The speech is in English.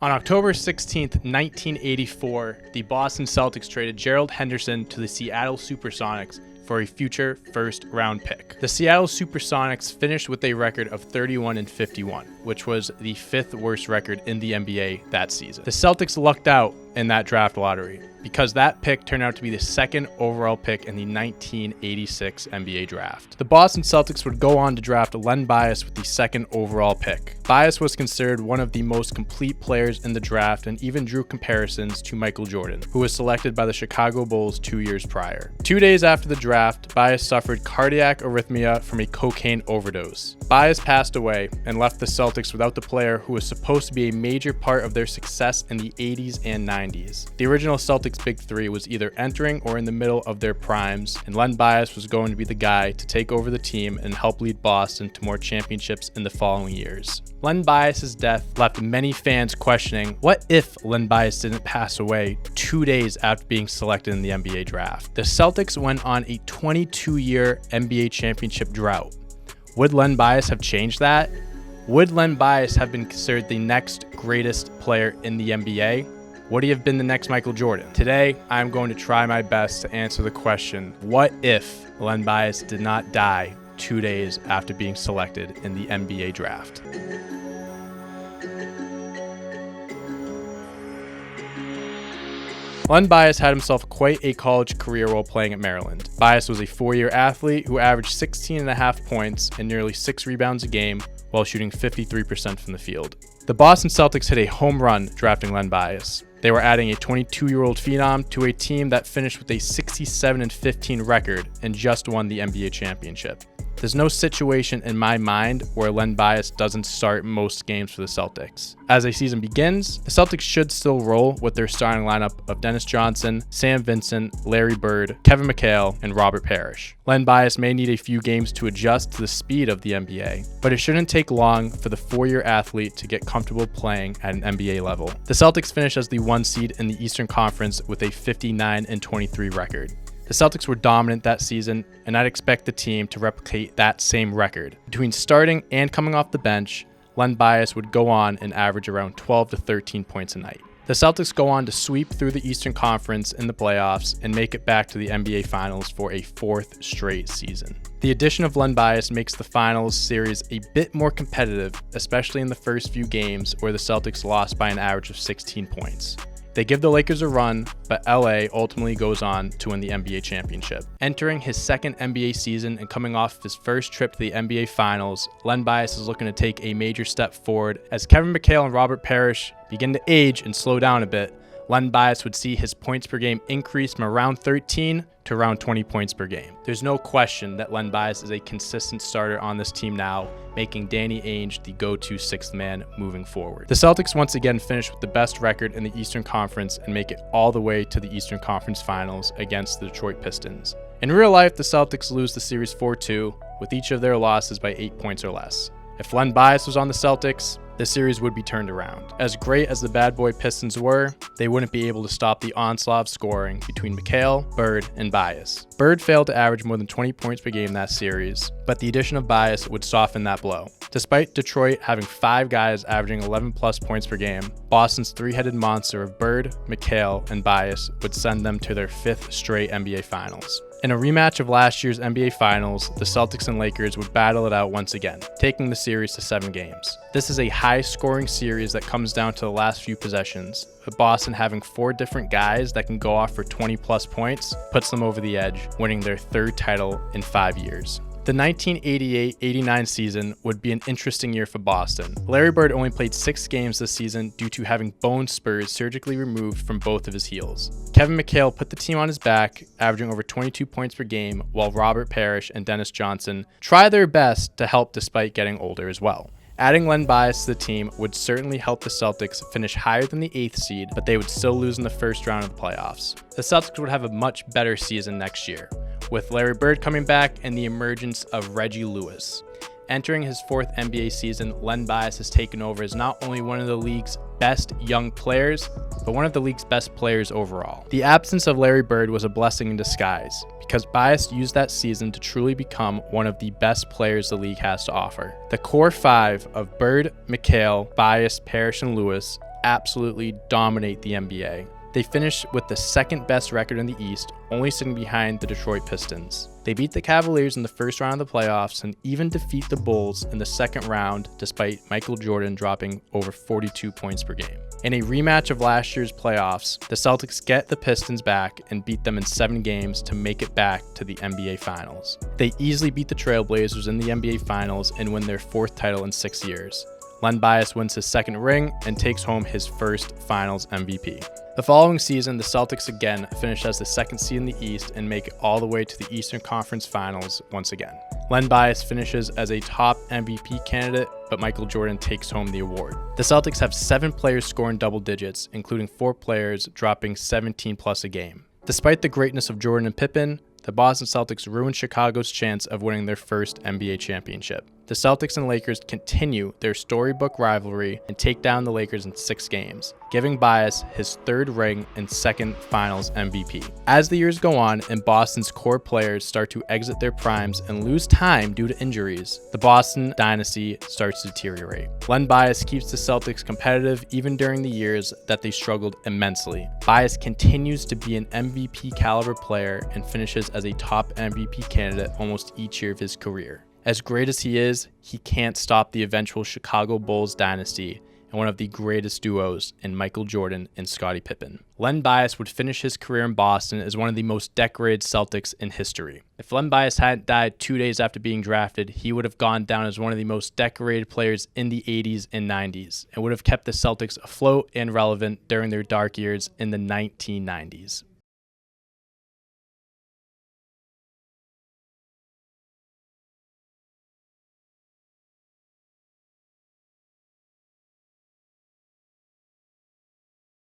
On October 16th, 1984, the Boston Celtics traded Gerald Henderson to the Seattle Supersonics for a future first-round pick. The Seattle Supersonics finished with a record of 31-51, which was the fifth worst record in the NBA that season. The Celtics lucked out in that draft lottery because that pick turned out to be the second overall pick in the 1986 NBA draft. The Boston Celtics would go on to draft Len Bias with the second overall pick. Bias was considered one of the most complete players in the draft and even drew comparisons to Michael Jordan, who was selected by the Chicago Bulls 2 years prior. 2 days after the draft, Bias suffered cardiac arrhythmia from a cocaine overdose. Bias passed away and left the Celtics without the player who was supposed to be a major part of their success in the 80s and 90s. The original Celtics Big Three was either entering or in the middle of their primes, and Len Bias was going to be the guy to take over the team and help lead Boston to more championships in the following years. Len Bias' death left many fans questioning, what if Len Bias didn't pass away 2 days after being selected in the NBA draft? The Celtics went on a 22-year NBA championship drought. Would Len Bias have changed that? Would Len Bias have been considered the next greatest player in the NBA? Would he have been the next Michael Jordan? Today, I'm going to try my best to answer the question, what if Len Bias did not die 2 days after being selected in the NBA draft? Len Bias had himself quite a college career while playing at Maryland. Bias was a 4-year athlete who averaged 16.5 points and nearly 6 rebounds a game while shooting 53% from the field. The Boston Celtics hit a home run drafting Len Bias. They were adding a 22-year-old phenom to a team that finished with a 67-15 record and just won the NBA championship. There's no situation in my mind where Len Bias doesn't start most games for the Celtics. As a season begins, the Celtics should still roll with their starting lineup of Dennis Johnson, Sam Vincent, Larry Bird, Kevin McHale, and Robert Parrish. Len Bias may need a few games to adjust to the speed of the NBA, but it shouldn't take long for the 4-year athlete to get comfortable playing at an NBA level. The Celtics finished as the 1 seed in the Eastern Conference with a 59-23 record. The Celtics were dominant that season, and I'd expect the team to replicate that same record. Between starting and coming off the bench, Len Bias would go on and average around 12 to 13 points a night. The Celtics go on to sweep through the Eastern Conference in the playoffs and make it back to the NBA Finals for a 4th straight season. The addition of Len Bias makes the Finals series a bit more competitive, especially in the first few games where the Celtics lost by an average of 16 points. They give the Lakers a run, but LA ultimately goes on to win the NBA championship. Entering his second NBA season and coming off his first trip to the NBA Finals, Len Bias is looking to take a major step forward. As Kevin McHale and Robert Parrish begin to age and slow down a bit, Len Bias would see his points per game increase from around 13 to around 20 points per game. There's no question that Len Bias is a consistent starter on this team now, making Danny Ainge the go-to 6th man moving forward. The Celtics once again finish with the best record in the Eastern Conference and make it all the way to the Eastern Conference Finals against the Detroit Pistons. In real life, the Celtics lose the series 4-2, with each of their losses by 8 points or less. If Len Bias was on the Celtics, the series would be turned around. As great as the bad boy Pistons were, they wouldn't be able to stop the onslaught of scoring between McHale, Bird, and Bias. Bird failed to average more than 20 points per game that series, but the addition of Bias would soften that blow. Despite Detroit having 5 guys averaging 11+ points per game, Boston's 3-headed monster of Bird, McHale, and Bias would send them to their 5th straight NBA Finals. In a rematch of last year's NBA Finals, the Celtics and Lakers would battle it out once again, taking the series to 7 games. This is a high-scoring series that comes down to the last few possessions, with Boston having 4 different guys that can go off for 20+ points, puts them over the edge, winning their 3rd title in 5 years. The 1988-89 season would be an interesting year for Boston. Larry Bird only played 6 games this season due to having bone spurs surgically removed from both of his heels. Kevin McHale put the team on his back, averaging over 22 points per game, while Robert Parrish and Dennis Johnson try their best to help despite getting older as well. Adding Len Bias to the team would certainly help the Celtics finish higher than the 8th seed, but they would still lose in the first round of the playoffs. The Celtics would have a much better season next year, with Larry Bird coming back and the emergence of Reggie Lewis. Entering his 4th NBA season, Len Bias has taken over as not only one of the league's best young players, but one of the league's best players overall. The absence of Larry Bird was a blessing in disguise, because Bias used that season to truly become one of the best players the league has to offer. The core 5 of Bird, McHale, Bias, Parrish, and Lewis absolutely dominate the NBA. They finished with the second best record in the East, only sitting behind the Detroit Pistons. They beat the Cavaliers in the first round of the playoffs and even defeat the Bulls in the second round despite Michael Jordan dropping over 42 points per game. In a rematch of last year's playoffs, the Celtics get the Pistons back and beat them in 7 games to make it back to the NBA Finals. They easily beat the Trailblazers in the NBA Finals and win their 4th title in 6 years. Len Bias wins his 2nd ring and takes home his first Finals MVP. The following season, the Celtics again finish as the 2nd seed in the East and make it all the way to the Eastern Conference Finals once again. Len Bias finishes as a top MVP candidate, but Michael Jordan takes home the award. The Celtics have 7 players scoring double digits, including 4 players dropping 17 plus a game. Despite the greatness of Jordan and Pippen, the Boston Celtics ruined Chicago's chance of winning their first NBA championship. The Celtics and Lakers continue their storybook rivalry and take down the Lakers in 6 games, giving Bias his 3rd ring and 2nd Finals MVP. As the years go on and Boston's core players start to exit their primes and lose time due to injuries, the Boston dynasty starts to deteriorate. Len Bias keeps the Celtics competitive even during the years that they struggled immensely. Bias continues to be an MVP caliber player and finishes as a top MVP candidate almost each year of his career. As great as he is, he can't stop the eventual Chicago Bulls dynasty and one of the greatest duos in Michael Jordan and Scottie Pippen. Len Bias would finish his career in Boston as one of the most decorated Celtics in history. If Len Bias hadn't died 2 days after being drafted, he would have gone down as one of the most decorated players in the 80s and 90s and would have kept the Celtics afloat and relevant during their dark years in the 1990s.